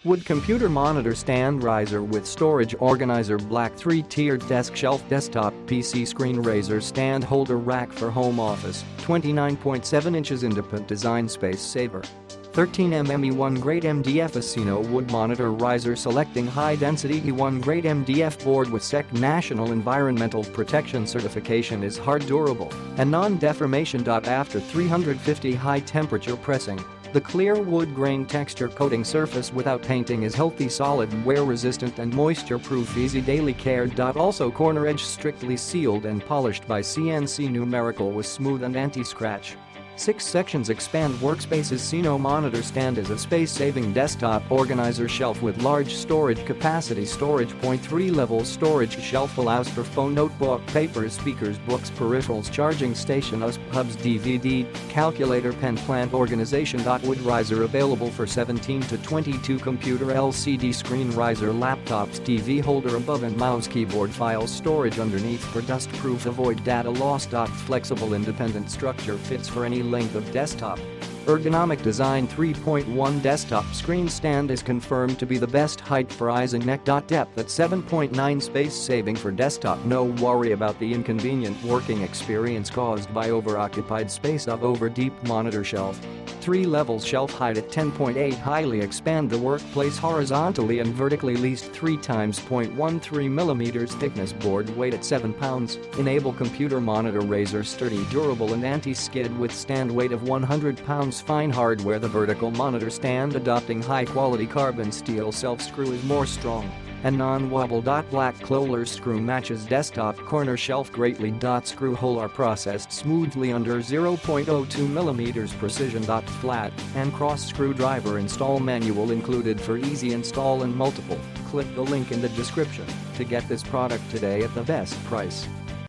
Wood computer monitor stand riser with storage organizer. Black 3-tiered desk shelf desktop PC screen raiser stand holder rack for home office. 29.7 inches independent design space saver. 13mm E1 GRADE MDF Isino wood monitor riser selecting high-density E1 GRADE MDF board with CEC National Environmental Protection certification is hard durable and non-deformation. After 350 high-temperature pressing, the clear wood grain texture coating surface without painting is healthy, solid, wear-resistant and moisture-proof. Easy daily care.Also corner edge strictly sealed and polished by CNC numerical with smooth and anti-scratch. 6 sections expand workspace. Isino monitor stand is a space-saving desktop organizer shelf with large storage capacity. Storage point 3-level storage shelf allows for phone, notebook, papers, speakers, books, peripherals, charging station, USB hubs, DVD, calculator, pen, plant. Organization.Wood riser available for 17 to 22. Computer LCD screen riser. Laptops, TV holder above and mouse, keyboard, file storage underneath for dust-proof, avoid data loss. Flexible independent structure fits for any length of desktop. Ergonomic design. 3.1 desktop screen stand is confirmed to be the best height for eyes and neck. Depth at 7.9. Space saving for desktop. No worry about the inconvenient working experience caused by overoccupied space of over deep monitor shelf. 3 levels shelf height at 10.8. Highly expand the workplace horizontally and vertically. Least 3 times 0.13 mm thickness. Board weight at 7 pounds. Enable computer monitor raiser sturdy, durable and anti-skid with stand weight of 100 pounds. Fine hardware. The vertical monitor stand adopting high-quality carbon steel self-screw is more strong and non-wobble. Black Cloller screw matches desktop corner shelf greatly. Screw hole are processed smoothly under 0.02 mm precision. Flat and cross screwdriver install manual included for easy install and multiple. Click the link in the description to get this product today at the best price.